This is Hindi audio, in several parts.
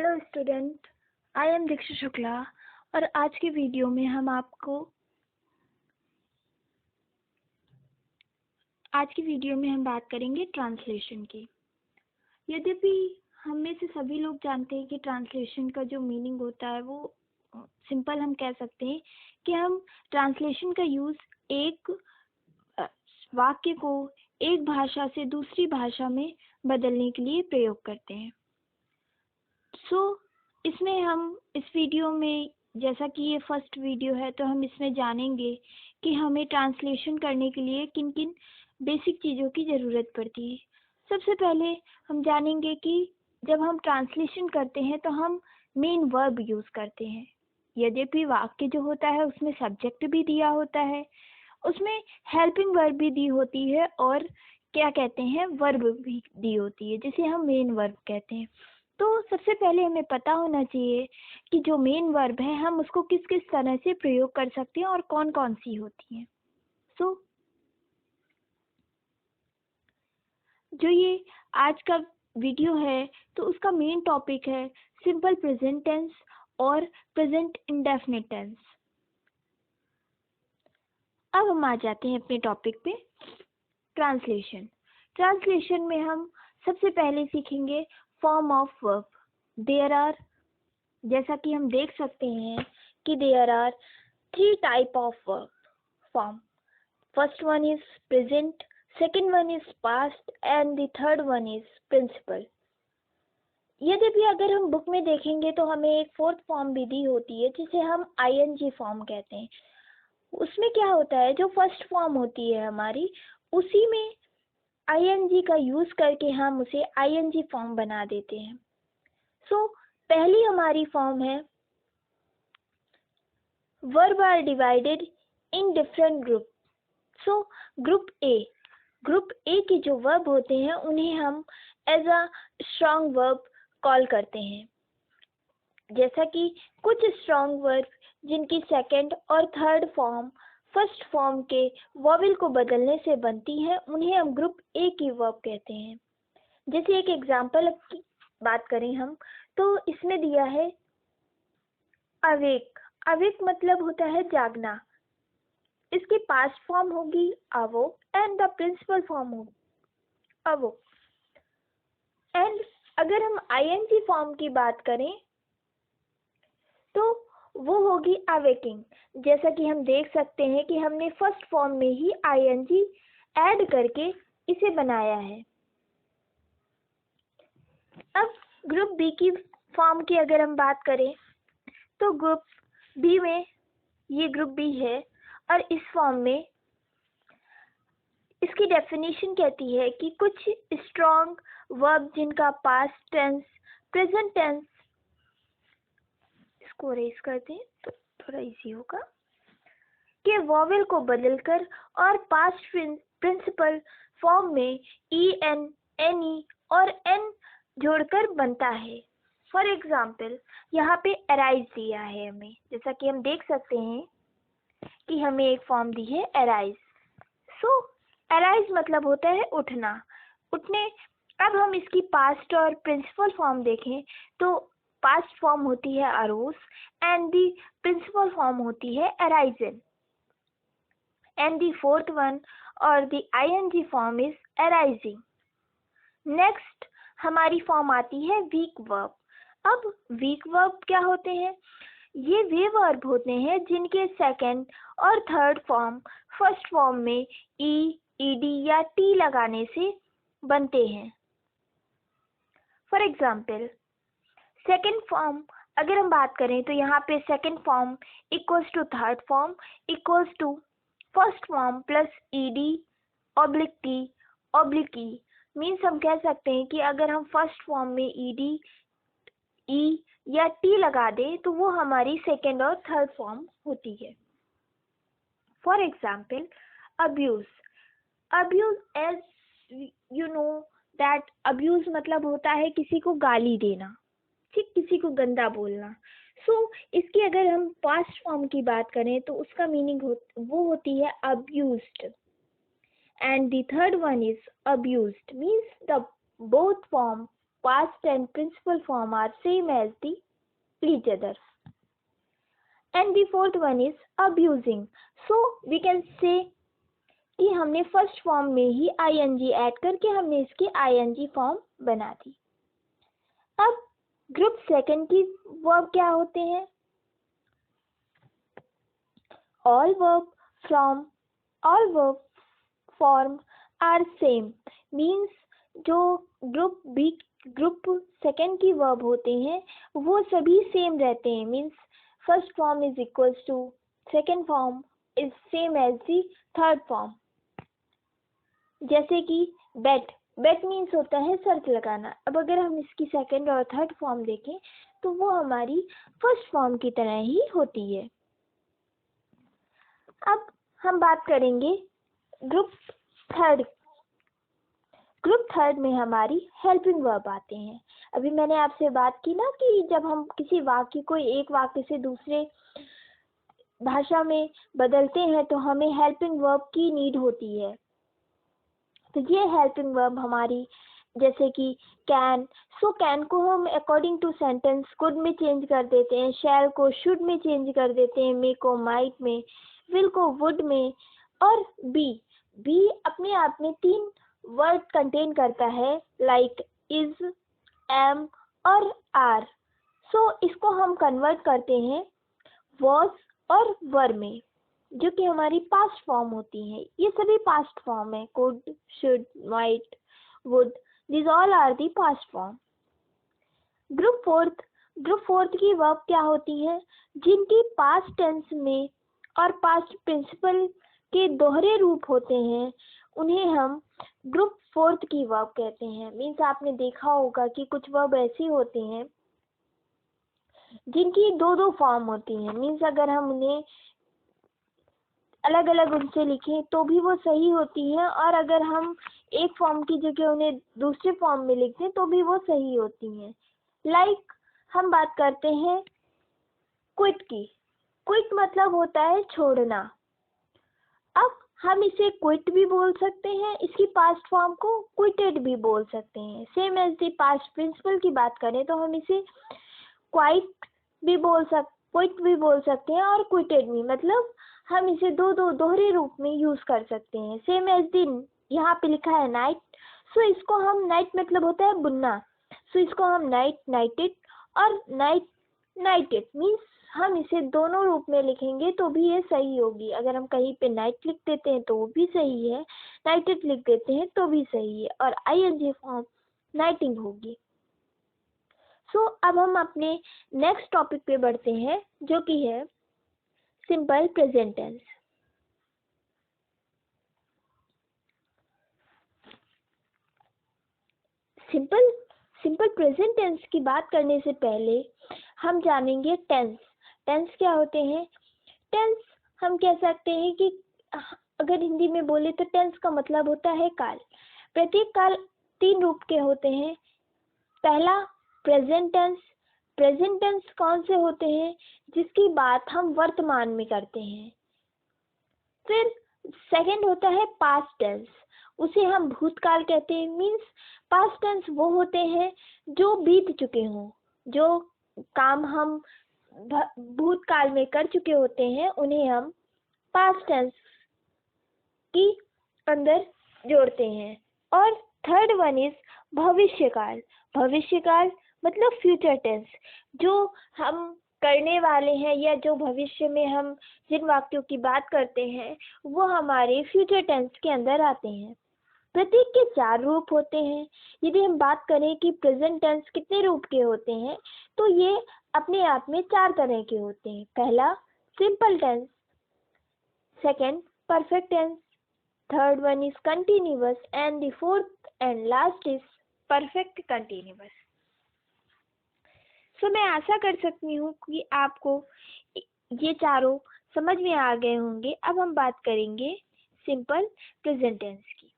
हेलो स्टूडेंट, आई एम दीक्षा शुक्ला और आज की वीडियो में हम बात करेंगे ट्रांसलेशन की। यद्यपि हम में से सभी लोग जानते हैं कि ट्रांसलेशन का जो मीनिंग होता है वो सिंपल हम कह सकते हैं कि हम ट्रांसलेशन का यूज़ एक वाक्य को एक भाषा से दूसरी भाषा में बदलने के लिए प्रयोग करते हैं। इसमें हम इस वीडियो में, जैसा कि ये फर्स्ट वीडियो है, तो हम इसमें जानेंगे कि हमें ट्रांसलेशन करने के लिए किन किन बेसिक चीज़ों की ज़रूरत पड़ती है। सबसे पहले हम जानेंगे कि जब हम ट्रांसलेशन करते हैं तो हम मेन वर्ब यूज़ करते हैं। यद्यपि वाक्य जो होता है उसमें सब्जेक्ट भी दिया होता है, उसमें हेल्पिंग वर्ब भी दी होती है और क्या कहते हैं, वर्ब भी दी होती है जिसे हम मेन वर्ब कहते हैं। तो सबसे पहले हमें पता होना चाहिए कि जो मेन वर्ब है हम उसको किस किस तरह से प्रयोग कर सकते हैं और कौन कौन सी होती हैं। जो ये आज का वीडियो है तो उसका मेन टॉपिक है सिंपल प्रेजेंट टेंस और प्रेजेंट इंडेफिनिट टेंस। अब हम आ जाते हैं अपने टॉपिक पे, ट्रांसलेशन में हम सबसे पहले सीखेंगे form of verb. There are, जैसा कि हम देख सकते हैं कि there are 3 type of verb form. First one is present, second one is past and the third one is principal. यद्यपि अगर हम बुक में देखेंगे तो हमें एक फोर्थ फॉर्म भी दी होती है जिसे हम ING फॉर्म कहते हैं। उसमें क्या होता है, जो फर्स्ट फॉर्म होती है हमारी, उसी में ING का यूज करके हम उसे ING फॉर्म बना देते हैं। पहली हमारी फॉर्म है verb are divided in different group. Group A के जो वर्ब होते हैं उन्हें हम as a strong verb call करते हैं। जैसा कि कुछ स्ट्रॉन्ग वर्ब जिनकी सेकंड और थर्ड फॉर्म फर्स्ट फॉर्म के वॉवेल को बदलने से बनती है, उन्हें हम ग्रुप ए की वर्ब कहते हैं। जैसे एक एग्जांपल की बात करें हम, तो इसमें दिया है अवेक मतलब होता है जागना। इसकी पास्ट फॉर्म होगी अवो एंड द प्रिंसिपल फॉर्म होगी अवो। एंड अगर हम ING फॉर्म की बात करें तो वो होगी अवेकिंग। जैसा कि हम देख सकते हैं कि हमने फर्स्ट फॉर्म में ही ING ऐड करके इसे बनाया है। अब ग्रुप बी की फॉर्म की अगर हम बात करें तो ग्रुप बी में, ये ग्रुप बी है और इस फॉर्म में इसकी डेफिनेशन कहती है कि कुछ स्ट्रॉन्ग वर्ब जिनका पास्ट टेंस, प्रेजेंट टेंस, इसको रेस करते हैं तो थोड़ा इजी होगा, के वॉवेल को बदलकर और पास्ट प्रिंसिपल फॉर्म में EN, NE और N जोड़कर बनता है। फॉर एग्जाम्पल यहाँ पे अराइज दिया है हमें, जैसा कि हम देख सकते हैं कि हमें एक फॉर्म दी है अराइज। अराइज मतलब होता है उठना, उठने। अब हम इसकी पास्ट और प्रिंसिपल फॉर्म देखें तो पास्ट फॉर्म होती है arose and the principal form होती है arisen and the fourth one और the ING form is arising. Next हमारी फॉर्म आती है वीक वर्ब। अब वीक वर्ब क्या होते हैं? ये वे वर्ब होते हैं जिनके सेकंड और थर्ड फॉर्म फर्स्ट फॉर्म में E, ED या T लगाने से बनते हैं। फॉर एग्जाम्पल सेकेंड फॉर्म अगर हम बात करें तो यहाँ पे second form equals to third form equals to first form plus ED oblique T oblique E। Means हम कह सकते हैं कि अगर हम फर्स्ट फॉर्म में ED, E या T लगा दें तो वो हमारी सेकेंड और थर्ड फॉर्म होती है। For example abuse as you know that abuse मतलब होता है किसी को गाली देना, ठीक, किसी को गंदा बोलना। इसकी अगर हम पास्ट फॉर्म की बात करें तो उसका मीनिंग वो होती है abused and the third one is abused means the both form past and principal form are same as the each other. And the fourth one is abusing. So we can say कि हमने फर्स्ट फॉर्म में ही ing ऐड करके हमने इसकी ing फॉर्म बना दी. अब ग्रुप सेकंड की वर्ब क्या होते हैं? all verb form are same means जो ग्रुप सेकंड की वर्ब होते हैं वो सभी सेम रहते हैं. Means first form is equals to second form is same as the third form. जैसे कि बेट मीन्स होता है शर्त लगाना. अब अगर हम इसकी सेकंड और थर्ड फॉर्म देखें तो वो हमारी फर्स्ट फॉर्म की तरह ही होती है. अब हम बात करेंगे ग्रुप थर्ड में हमारी हेल्पिंग वर्ब आते हैं. अभी मैंने आपसे बात की ना कि जब हम किसी वाक्य को एक वाक्य से दूसरे भाषा में बदलते हैं तो हमें हेल्पिंग वर्ब की नीड होती है. तो ये हेल्पिंग वर्ब हमारी जैसे कि कैन. सो कैन को हम अकॉर्डिंग टू सेंटेंस कुड में चेंज कर देते हैं, शैल को शुड में चेंज कर देते हैं, मे को माइट में, विल को वुड में, और बी अपने आप में 3 वर्ड कंटेन करता है लाइक इज, एम और आर. सो इसको हम कन्वर्ट करते हैं वॉज और वर में जो कि हमारी पास्ट फॉर्म होती हैं. ये सभी पास्ट फॉर्म है. Could, should, might, would, these all are the past form. Group fourth की वर्ब क्या होती है? जिनकी पास्ट टेंस में और पास्ट प्रिंसिपल के दोहरे रूप होते हैं उन्हें हम ग्रुप फोर्थ की वर्ब कहते हैं. मीन्स आपने देखा होगा कि कुछ वर्ब ऐसी होती हैं जिनकी दो फॉर्म होती हैं. मीन्स अगर हम उन्हें अलग अलग उनसे लिखें तो भी वो सही होती है, और अगर हम एक फॉर्म की जगह उन्हें दूसरे फॉर्म में लिख दें तो भी वो सही होती हैं. लाइक हम बात करते हैं क्विट की. क्विट मतलब होता है छोड़ना. अब हम इसे क्विट भी बोल सकते हैं, इसकी पास्ट फॉर्म को क्विटेड भी बोल सकते हैं. Same as the past principal की बात करें तो हम इसे क्विट भी बोल सकते हैं और क्विटेड भी. मतलब हम इसे दो दोहरे रूप में यूज कर सकते हैं. सेम एज दिन यहाँ पे लिखा है नाइट, सो इसको हम नाइट मतलब होता है बुनना, सो इसको हम नाइटेड और नाइटेड मीन्स हम इसे दोनों रूप में लिखेंगे तो भी ये सही होगी. अगर हम कहीं पे नाइट लिख देते हैं तो वो भी सही है, नाइटेड लिख देते हैं तो भी सही है, और ing फॉर्म नाइटिंग होगी. सो अब हम अपने नेक्स्ट टॉपिक पे बढ़ते हैं जो कि है simple present tense. Simple present tense की बात करने से पहले हम जानेंगे टेंस. टेंस क्या होते हैं? टेंस हम कह सकते हैं कि अगर हिंदी में बोले तो टेंस का मतलब होता है काल. प्रत्येक काल 3 रूप के होते हैं. पहला प्रेजेंट टेंस. प्रेजेंट टेंस कौन से होते हैं? जिसकी बात हम वर्तमान में करते हैं. फिर सेकंड होता है पास्ट टेंस. उसे हम भूतकाल कहते हैं. मीन्स पास्ट टेंस वो होते हैं जो बीत चुके हों, जो काम हम भूतकाल में कर चुके होते हैं उन्हें हम पास्ट टेंस की अंदर जोड़ते हैं. और थर्ड वन इज भविष्यकाल. भविष्यकाल मतलब फ्यूचर टेंस. जो हम करने वाले हैं या जो भविष्य में हम जिन वाक्यों की बात करते हैं वो हमारे फ्यूचर टेंस के अंदर आते हैं. प्रत्येक के 4 रूप होते हैं. यदि हम बात करें कि प्रेजेंट टेंस कितने रूप के होते हैं तो ये अपने आप में 4 तरह के होते हैं. पहला simple tense, second perfect tense, third one is continuous, and the fourth and last is perfect continuous. So मैं आशा कर सकती हूँ कि आपको ये चारों समझ में आ गए होंगे. अब हम बात करेंगे सिंपल प्रेजेंट टेंस की.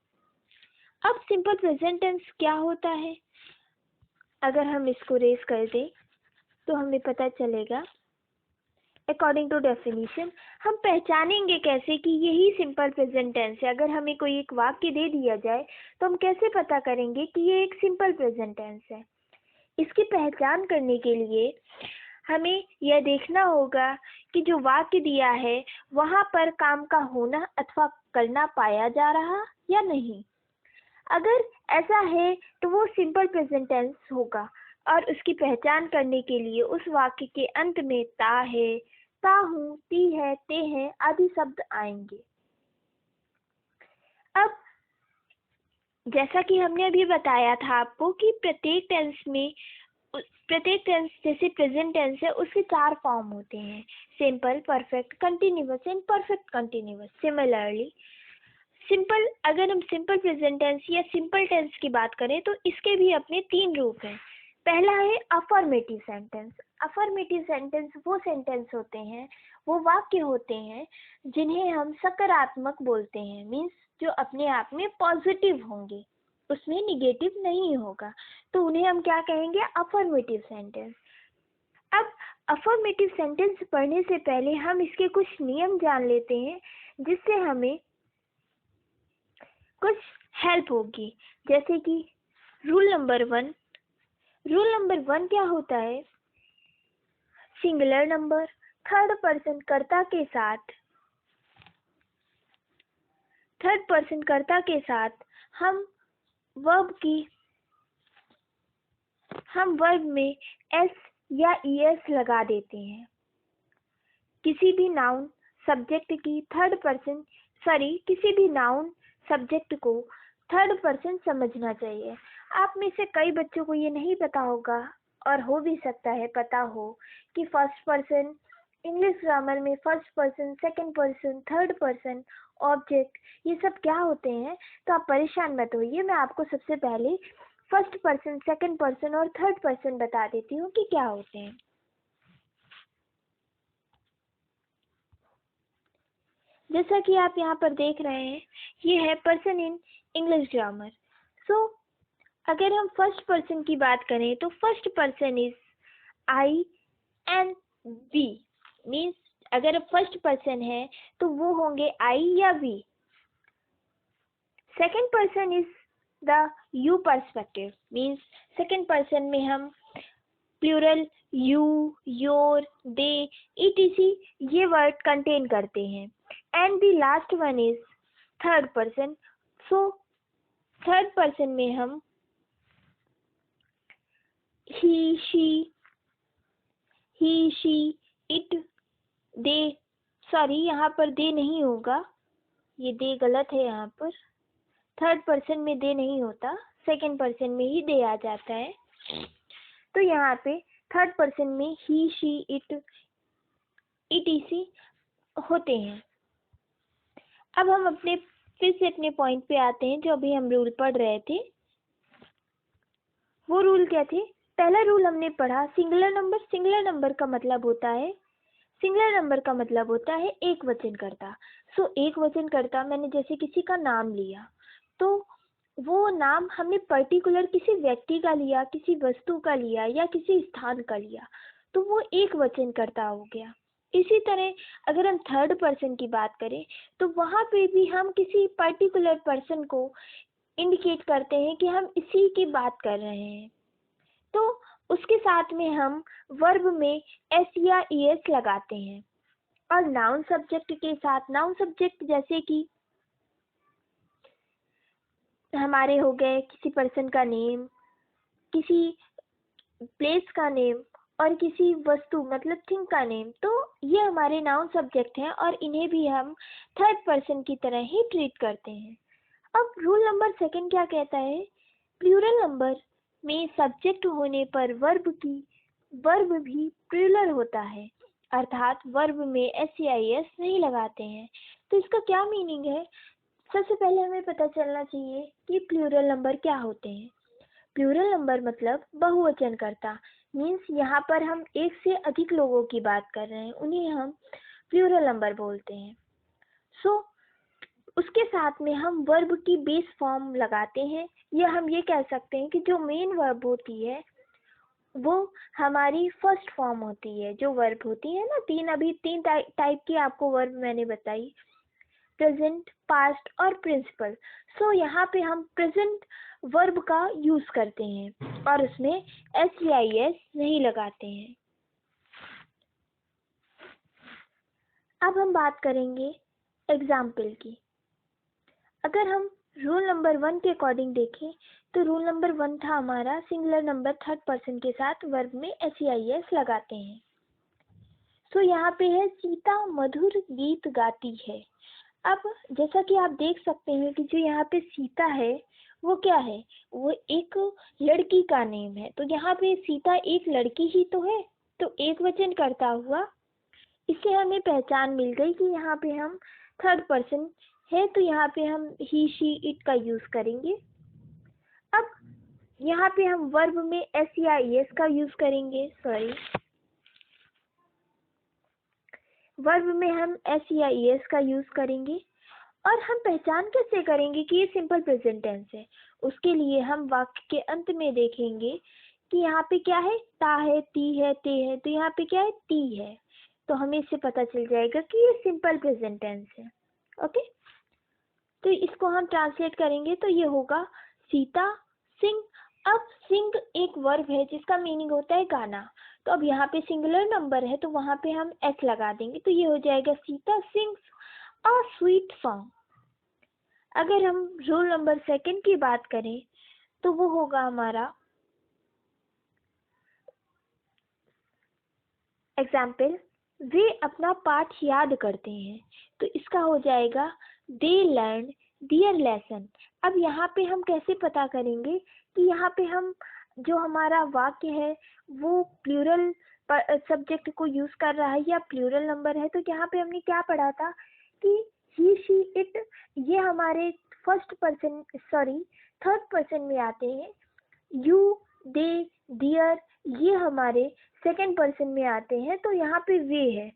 अब सिंपल प्रेजेंट टेंस क्या होता है? अगर हम इसको रेज कर दें तो हमें पता चलेगा. अकॉर्डिंग टू डेफिनेशन हम पहचानेंगे कैसे कि यही सिंपल प्रेजेंट टेंस है. अगर हमें कोई एक वाक्य दे दिया जाए तो हम कैसे पता करेंगे कि ये एक सिंपल प्रेजेंट टेंस है? इसकी पहचान करने के लिए हमें यह देखना होगा कि जो वाक्य दिया है वहाँ पर काम का होना अथवा करना पाया जा रहा या नहीं। अगर ऐसा है तो वो सिंपल प्रेजेंट टेंस होगा और उसकी पहचान करने के लिए उस वाक्य के अंत में ता है, ता हूँ, ती है, ते हैं आदि शब्द आएंगे। अब जैसा कि हमने अभी बताया था आपको कि प्रत्येक टेंस जैसे प्रेजेंट टेंस है उसके 4 फॉर्म होते हैं, simple, perfect, continuous and perfect continuous. Similarly अगर हम सिंपल प्रेजेंट टेंस या सिंपल टेंस की बात करें तो इसके भी अपने 3 रूप हैं। पहला है अफर्मेटिव सेंटेंस। अफर्मेटिव सेंटेंस वो सेंटेंस होते हैं, वो वाक्य होते हैं जिन्हें हम सकारात्मक बोलते हैं, मीन्स जो अपने आप में पॉजिटिव होंगे, उसमें निगेटिव नहीं होगा, तो उन्हें हम क्या कहेंगे? Affirmative sentence. अब अफर्मेटिव सेंटेंस पढ़ने से पहले हम इसके कुछ नियम जान लेते हैं जिससे हमें कुछ हेल्प होगी। जैसे कि रूल नंबर 1 क्या होता है? सिंगुलर नंबर थर्ड पर्सन कर्ता के साथ हम वर्ब में एस या ईएस लगा देते हैं। किसी भी नाउन सब्जेक्ट को थर्ड पर्सन समझना चाहिए। आप में से कई बच्चों को ये नहीं पता होगा, और हो भी सकता है पता हो, कि फर्स्ट पर्सन इंग्लिश ग्रामर में first person, second person, third person, object, ये सब क्या होते हैं। तो आप परेशान मत होइए, मैं आपको सबसे पहले फर्स्ट पर्सन, सेकंड पर्सन और थर्ड पर्सन बता देती हूँ कि क्या होते हैं। जैसा कि आप यहाँ पर देख रहे हैं, ये है person in English grammar. So अगर हम फर्स्ट पर्सन की बात करें तो first person is I and we, means अगर फर्स्ट पर्सन है तो वो होंगे आई या we. Second person is the you perspective, means second person में हम plural you, your, they, etc ये वर्ड कंटेन करते हैं। And the last one is third person. So third person में हम he, she, it, they, sorry यहाँ पर दे नहीं होगा, ये दे गलत है, यहाँ पर थर्ड पर्सन में दे नहीं होता, सेकंड पर्सन में ही दे आ जाता है। तो यहाँ पे थर्ड पर्सन में ही, शी, इट, etc होते हैं। अब हम फिर से अपने पॉइंट पे आते हैं, जो अभी हम रूल पढ़ रहे थे। वो रूल क्या थे? पहला रूल हमने पढ़ा सिंगुलर नंबर का मतलब होता है एक वचन कर्ता। सो एक वचन कर्ता, मैंने जैसे किसी का नाम लिया तो वो नाम हमने पर्टिकुलर किसी व्यक्ति का लिया, किसी वस्तु का लिया या किसी स्थान का लिया, तो वो एक वचन कर्ता हो गया। इसी तरह अगर हम थर्ड पर्सन की बात करें तो वहाँ पे भी हम किसी पर्टिकुलर पर्सन को इंडिकेट करते हैं कि हम इसी की बात कर रहे हैं, तो उसके साथ में हम वर्ब में एस या ईएस लगाते हैं। और नाउन सब्जेक्ट के साथ, नाउन सब्जेक्ट जैसे कि हमारे हो गए किसी पर्सन का नेम, किसी प्लेस का नेम और किसी वस्तु मतलब थिंग का नेम, तो ये हमारे नाउन सब्जेक्ट हैं और इन्हें भी हम थर्ड पर्सन की तरह ही ट्रीट करते हैं। अब रूल नंबर 2 क्या कहता है? प्लूरल नंबर में सब्जेक्ट होने पर वर्ब भी प्लूरल होता है, अर्थात वर्ब में एस या एस नहीं लगाते हैं। तो इसका क्या मीनिंग है? सबसे पहले हमें पता चलना चाहिए कि प्लूरल नंबर क्या होते हैं। प्लूरल नंबर मतलब बहुवचन कर्ता, मीन्स यहाँ पर हम एक से अधिक लोगों की बात कर रहे हैं, उन्हें हम प्लूरल नंबर बोलते हैं। सो उसके साथ में हम वर्ब की बेस फॉर्म लगाते हैं, या हम ये कह सकते हैं कि जो मेन वर्ब होती है वो हमारी फर्स्ट फॉर्म होती है। जो वर्ब होती है ना, तीन टाइप की आपको वर्ब मैंने बताई, प्रेजेंट, पास्ट और प्रिंसिपल। सो यहाँ पे हम प्रेजेंट वर्ब का यूज करते हैं और उसमें SEIS नहीं लगाते हैं। अब हम बात करेंगे एग्जाम्पल की। अगर हम रूल नंबर 1 के अकॉर्डिंग देखें तो रूल नंबर 1 था हमारा सिंगुलर नंबर थर्ड पर्सन के साथ वर्ब में SEIS लगाते हैं। सो यहाँ पे है सीता मधुर गीत गाती है। अब जैसा कि आप देख सकते हैं कि जो यहाँ पे सीता है वो क्या है, वो एक लड़की का नेम है। तो यहाँ पे सीता एक लड़की ही तो है, तो एक वचन करता हुआ इससे हमें पहचान मिल गई कि यहाँ पे हम थर्ड पर्सन है, तो यहाँ पे हम ही शी इट का यूज करेंगे। अब यहाँ पे हम वर्ब में SEIS का यूज करेंगे, वर्ब में हम SEIS का यूज करेंगे। और हम पहचान कैसे करेंगे कि ये सिंपल प्रेजेंट टेंस है? उसके लिए हम वाक्य के अंत में देखेंगे कि यहाँ पे क्या है, ता है, ती है, ते है, तो यहाँ पे क्या है, ती है। तो हमें इससे पता चल जाएगा कि ये सिंपल प्रेजेंट टेंस है। ओके, तो इसको हम ट्रांसलेट करेंगे तो ये होगा सीता सिंग। अब सिंग एक वर्ब है जिसका मीनिंग होता है गाना, तो अब यहाँ पे सिंगुलर नंबर है तो वहाँ पे हम S लगा देंगे, तो ये हो जाएगा Sita sings a sweet song. अगर हम रूल नंबर 2 की बात करें तो वो होगा हमारा एग्जाम्पल, वे अपना पाठ याद करते हैं, तो इसका हो जाएगा दे लर्न दियर लेसन। अब यहाँ पे हम कैसे पता करेंगे कि यहाँ पे हम जो हमारा वाक्य है वो प्लूरल सब्जेक्ट को यूज कर रहा है या प्लूरल नंबर है? तो यहाँ पे हमने क्या पढ़ा था कि ही शी इट ये हमारे थर्ड पर्सन में आते हैं, यू दे दियर ये हमारे सेकंड पर्सन में आते हैं। तो यहाँ पे वे है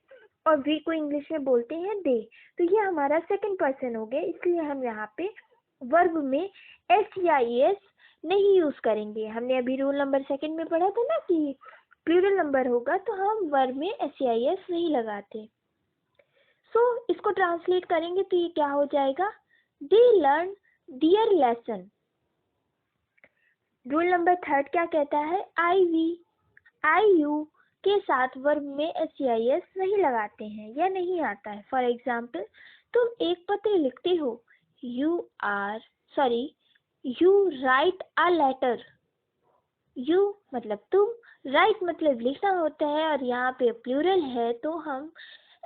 और वे को इंग्लिश में बोलते हैं दे, तो ये हमारा सेकंड पर्सन हो गया, इसलिए हम यहाँ पे वर्ब में SEIS नहीं यूज करेंगे। हमने अभी रूल नंबर 2 में पढ़ा था ना कि प्लूरल नंबर होगा तो हम वर्ब में SEIS नहीं लगाते। सो इसको ट्रांसलेट करेंगे तो ये क्या हो जाएगा, they learn their lesson. Rule number 3 क्या कहता है, IU के साथ वर्ब में SEIS नहीं लगाते हैं या नहीं आता है। फॉर एग्जाम्पल, तुम एक पत्र लिखते हो, you write a letter. You मतलब तुम, राइट मतलब लिखना होता है और यहाँ पे प्लूरल है तो हम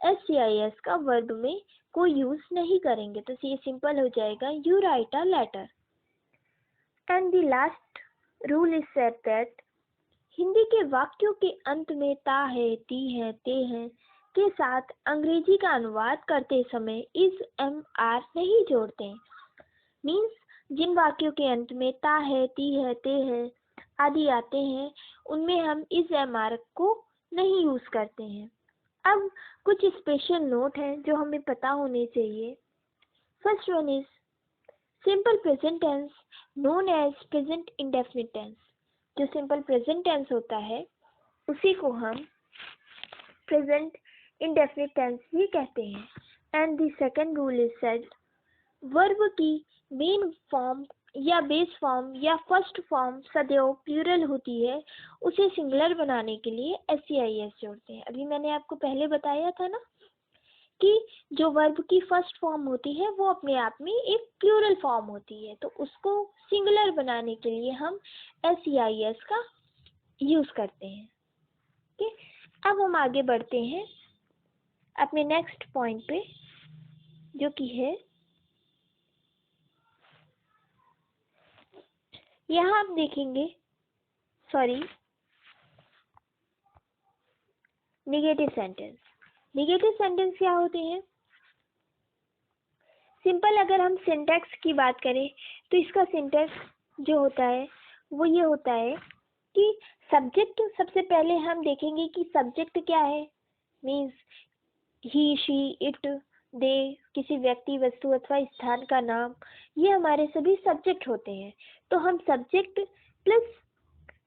SEIS का वर्ब में कोई यूज नहीं करेंगे, तो ये सिंपल हो जाएगा you write a letter. And the last rule is said that Hindi के वाक्यों के अंत में ता है, ती है, ते है के साथ अंग्रेजी का अनुवाद करते समय इस MR नहीं जोड़ते। मीन्स जिन वाक्यों के अंत में ता है, ती है, ते है आदि आते हैं उनमें हम इस MR को नहीं यूज करते हैं। अब कुछ स्पेशल नोट हैं जो हमें पता होने चाहिए। First one is simple present tense known as present indefinite tense. जो सिंपल प्रेजेंट टेंस होता है उसी को हम प्रेजेंट इंडेफिनिट टेंस भी कहते हैं। And the second rule is said verb की मेन फॉर्म या बेस फॉर्म या फर्स्ट फॉर्म सदैव प्लूरल होती है, उसे सिंगुलर बनाने के लिए SEIS जोड़ते हैं। अभी मैंने आपको पहले बताया था ना कि जो वर्ब की फर्स्ट फॉर्म होती है वो अपने आप में एक प्लूरल फॉर्म होती है, तो उसको सिंगुलर बनाने के लिए हम SEIS का यूज करते हैं। ओके, अब हम आगे बढ़ते हैं अपने नेक्स्ट पॉइंट पे जो कि है, यहाँ हम देखेंगे नेगेटिव सेंटेंस। नेगेटिव सेंटेंस क्या होते हैं? सिंपल अगर हम सिंटैक्स की बात करें तो इसका सिंटैक्स जो होता है वो ये होता है कि सब्जेक्ट सबसे पहले हम देखेंगे कि सब्जेक्ट क्या है। मीन्स ही, शी, इट, दे, किसी व्यक्ति, वस्तु अथवा स्थान का नाम, ये हमारे सभी सब्जेक्ट होते हैं। तो हम सब्जेक्ट प्लस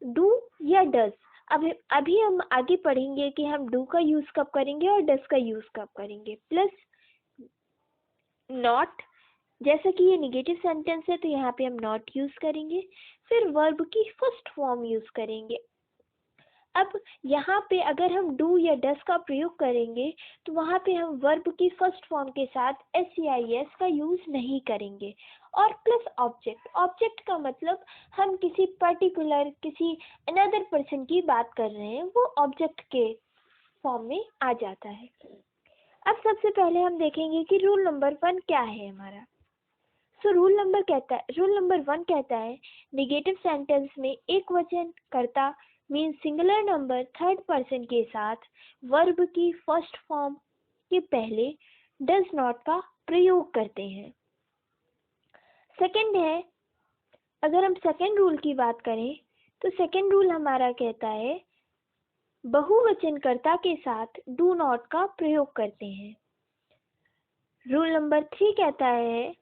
डू या डज, अभी हम आगे पढ़ेंगे कि हम डू का यूज कब करेंगे और डज का यूज कब करेंगे। प्लस नॉट, जैसा कि ये निगेटिव सेंटेंस है तो यहाँ पे हम नॉट यूज करेंगे। फिर वर्ब की फर्स्ट फॉर्म यूज करेंगे। अब यहाँ पे अगर हम डू या डस का प्रयोग करेंगे तो वहाँ पे हम वर्ब की फर्स्ट फॉर्म के साथ SEIS का यूज नहीं करेंगे। और प्लस ऑब्जेक्ट, ऑब्जेक्ट का मतलब हम किसी पर्टिकुलर, किसी अनदर पर्सन की बात कर रहे हैं, वो ऑब्जेक्ट के फॉर्म में आ जाता है। अब सबसे पहले हम देखेंगे कि रूल नंबर 1 क्या है हमारा। रूल नंबर 1 कहता है निगेटिव सेंटेंस में एक वचन कर्ता mean singular number third person के साथ वर्ब की फर्स्ट फॉर्म के पहले डज नॉट का प्रयोग करते हैं। सेकंड है, अगर हम सेकंड रूल की बात करें तो सेकंड रूल हमारा कहता है बहुवचन कर्ता के साथ डू नॉट का प्रयोग करते हैं। रूल नंबर 3 कहता है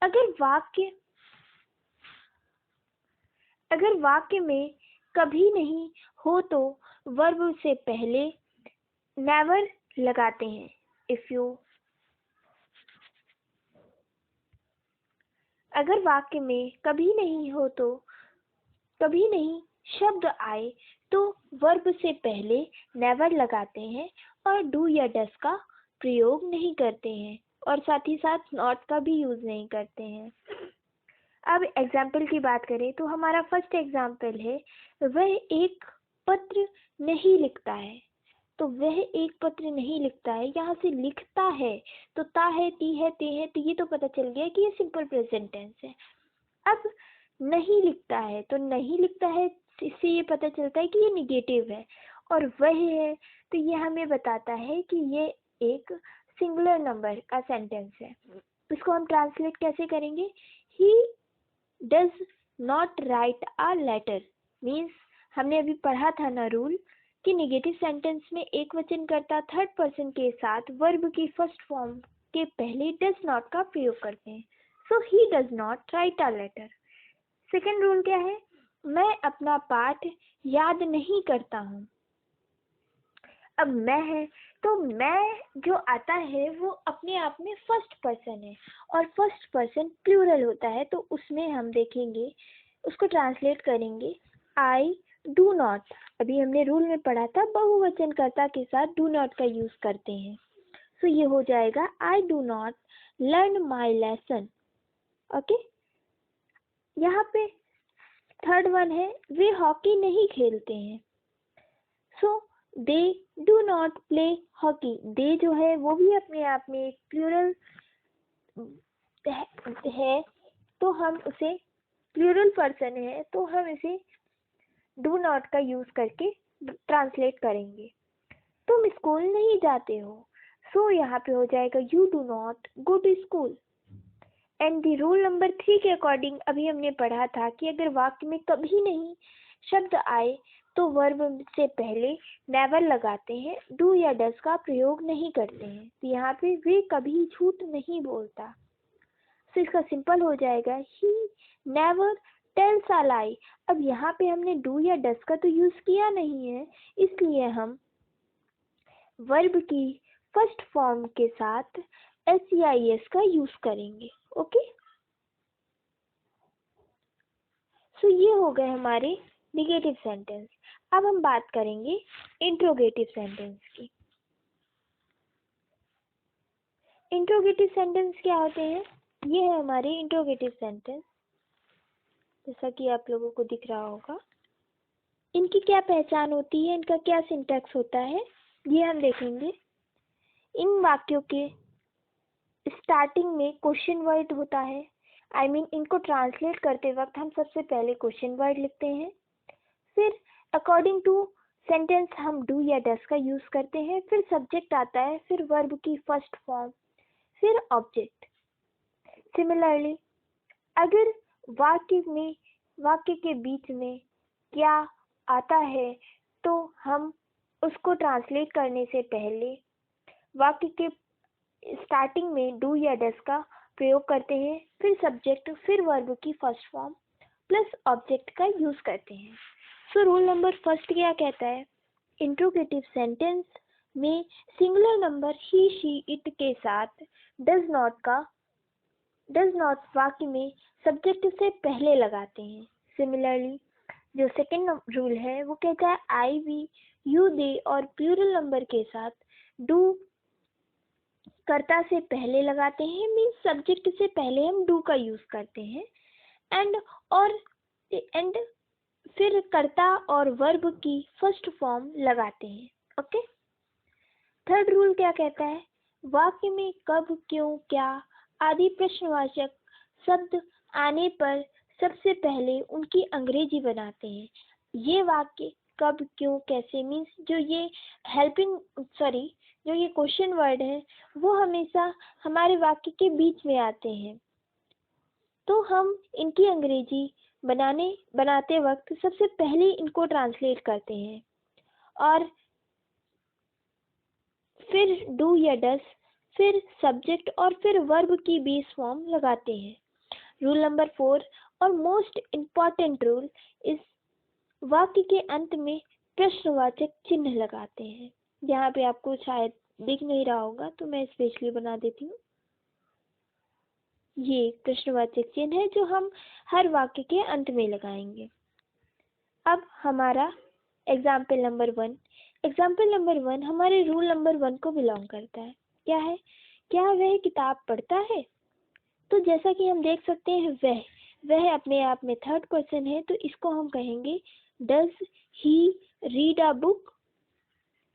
अगर वाक्य में कभी नहीं हो तो वर्ब से पहले नेवर लगाते हैं। अगर वाक्य में कभी नहीं हो तो कभी नहीं शब्द आए तो वर्ब से पहले नेवर लगाते हैं और डू या डस का प्रयोग नहीं करते हैं और साथ ही साथ नॉट का भी यूज नहीं करते हैं। अब एग्जाम्पल की बात करें तो हमारा फर्स्ट एग्जाम्पल है वह एक पत्र नहीं लिखता है। तो वह एक पत्र नहीं लिखता है, यहाँ से लिखता है तो ता है, ती है, ते है, तो ये तो पता चल गया कि ये सिंपल प्रेजेंट टेंस है। अब नहीं लिखता है तो नहीं लिखता है, इससे ये पता चलता है कि ये निगेटिव है। और वह है तो ये हमें बताता है कि ये एक सिंगुलर नंबर का सेंटेंस है। इसको हम ट्रांसलेट कैसे करेंगे? He does not write a letter means, हमने अभी पढ़ा था ना रूल कि निगेटिव सेंटेंस में एक वचन कर्ता थर्ड पर्सन के साथ वर्ब की फर्स्ट फॉर्म के पहले डज नॉट का प्रयोग करते हैं। So he does not write a letter. Second rule क्या है? मैं अपना पाठ याद नहीं करता हूँ। अब मैं है तो मैं जो आता है वो अपने आप में फर्स्ट पर्सन है और फर्स्ट पर्सन प्लूरल होता है, तो उसमें हम देखेंगे, उसको ट्रांसलेट करेंगे आई डू नॉट। अभी हमने रूल में पढ़ा था बहुवचन कर्ता के साथ डू नॉट का यूज करते हैं। सो ये हो जाएगा I do not learn my lesson. Okay, यहाँ पे थर्ड वन है वे हॉकी नहीं खेलते हैं। So they do not play hockey. They जो है वो भी अपने आप में एक प्लूरल है, तो हम उसे प्लूरल पर्सन है तो हम इसे डू नॉट का यूज करके ट्रांसलेट करेंगे। तुम स्कूल नहीं जाते हो, सो यहाँ पे हो जाएगा you do not go to school. And the rule number 3 के अकॉर्डिंग अभी हमने पढ़ा था कि अगर वाक्य में कभी नहीं शब्द आए तो वर्ब से पहले नेवर लगाते हैं, डू या डस का प्रयोग नहीं करते हैं। तो यहाँ पे वे कभी झूठ नहीं बोलता, तो इसका सिंपल हो जाएगा ही नेवर टेल्स अ लाई। अब यहाँ पे हमने डू या डस का तो यूज किया नहीं है, इसलिए हम वर्ब की फर्स्ट फॉर्म के साथ SEIS का यूज करेंगे। ओके, सो ये हो गए हमारे निगेटिव सेंटेंस। अब हम बात करेंगे इंट्रोगेटिव सेंटेंस की। इंट्रोगेटिव सेंटेंस क्या होते हैं? ये है हमारे इंट्रोगेटिव सेंटेंस, जैसा कि आप लोगों को दिख रहा होगा। इनकी क्या पहचान होती है, इनका क्या सिंटैक्स होता है, ये हम देखेंगे। इन वाक्यों के स्टार्टिंग में क्वेश्चन वर्ड होता है। इनको ट्रांसलेट करते वक्त हम सबसे पहले क्वेश्चन वर्ड लिखते हैं, फिर अकॉर्डिंग टू सेंटेंस हम डू या डस का यूज करते हैं, फिर सब्जेक्ट आता है, फिर वर्ब की फर्स्ट फॉर्म, फिर ऑब्जेक्ट। सिमिलरली अगर वाक्य के बीच में क्या आता है तो हम उसको ट्रांसलेट करने से पहले वाक्य के स्टार्टिंग में डू या डस का प्रयोग करते हैं, फिर सब्जेक्ट, फिर वर्ब की फर्स्ट फॉर्म प्लस ऑब्जेक्ट का यूज करते हैं। सो रूल नंबर फर्स्ट क्या कहता है? इंट्रोगेटिव सेंटेंस में singular number he she it के साथ डज नॉट वाक्य में सब्जेक्ट से पहले लगाते हैं। सिमिलरली जो सेकेंड रूल है वो कहता है आई, वी, यू, दे और प्लूरल नंबर के साथ डू कर्ता से पहले लगाते हैं, मीन्स सब्जेक्ट से पहले हम डू का यूज करते हैं। एंड फिर कर्ता और वर्ब की फर्स्ट फॉर्म लगाते हैं। ओके। थर्ड रूल क्या कहता है, वाक्य में कब, क्यों, क्या आदि प्रश्नवाचक शब्द आने पर सबसे पहले उनकी अंग्रेजी बनाते हैं। ये वाक्य कब, क्यों, कैसे मीन्स जो ये क्वेश्चन वर्ड है वो हमेशा हमारे वाक्य के बीच में आते हैं, तो हम इनकी अंग्रेजी बनाते वक्त सबसे पहले इनको ट्रांसलेट करते हैं और फिर डू या डस, फिर सब्जेक्ट और फिर वर्ब की बेस फॉर्म लगाते हैं। रूल नंबर 4 और मोस्ट इम्पॉर्टेंट रूल इस वाक्य के अंत में प्रश्नवाचक चिन्ह लगाते हैं। यहाँ पे आपको शायद दिख नहीं रहा होगा तो मैं स्पेशली बना देती हूँ। ये प्रश्नवाचक चिन्ह है जो हम हर वाक्य के अंत में लगाएंगे। अब हमारा एग्जाम्पल नंबर 1 हमारे रूल नंबर 1 को बिलोंग करता है। क्या है, क्या वह किताब पढ़ता है? तो जैसा कि हम देख सकते हैं वह अपने आप में थर्ड पर्सन है, तो इसको हम कहेंगे does he read a book.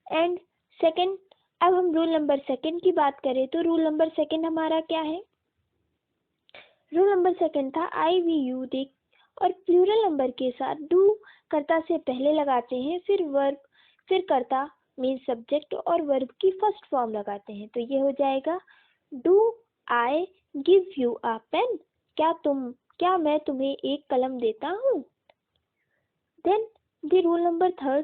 And second, अब हम रूल नंबर 2 की बात करें तो रूल नंबर 2 हमारा क्या है? रूल नंबर 2 था आई, वी, यू, दे और प्लूरल नंबर के साथ डू कर्ता से पहले लगाते हैं, फिर कर्ता मीन सब्जेक्ट और वर्ब की फर्स्ट फॉर्म लगाते हैं। तो ये हो जाएगा do I give you a pen, क्या मैं तुम्हें एक कलम देता हूँ। देन द रूल नंबर 3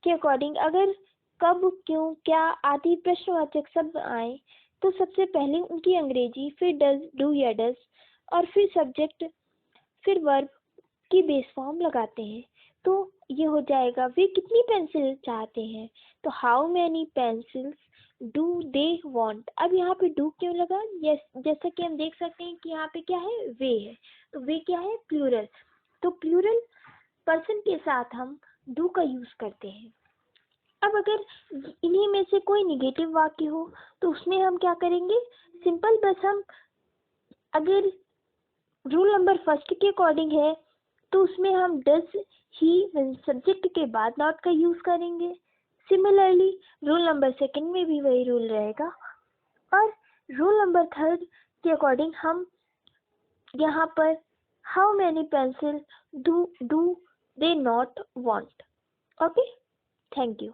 के अकॉर्डिंग अगर कब, क्यों, क्या आदि प्रश्नवाचक शब्द आए तो सबसे पहले उनकी अंग्रेजी, फिर डज, डू या डज और फिर सब्जेक्ट, फिर वर्ब की बेस फॉर्म लगाते हैं। तो ये हो जाएगा वे कितनी पेंसिल चाहते हैं, तो how many pencils do they want. अब यहाँ पे डू क्यों लगा? जैसा कि हम देख सकते हैं कि यहाँ पे क्या है, वे है, तो वे क्या है, प्लूरल, तो प्लूरल पर्सन के साथ हम डू का यूज करते हैं। अब अगर इन्हीं में से कोई निगेटिव वाक्य हो तो उसमें हम क्या करेंगे, सिंपल, बस हम अगर रूल नंबर 1 के अकॉर्डिंग है तो उसमें हम डज ही सब्जेक्ट के बाद नॉट का यूज करेंगे। सिमिलरली रूल नंबर 2 में भी वही रूल रहेगा और रूल नंबर 3 के अकॉर्डिंग हम यहाँ पर how many pencil do they not want. Okay, thank you.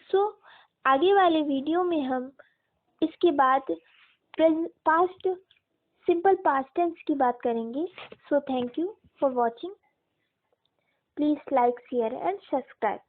So आगे वाले वीडियो में हम इसके बाद सिंपल पास्ट टेंस की बात करेंगे। So thank you for watching. Please like, share and subscribe.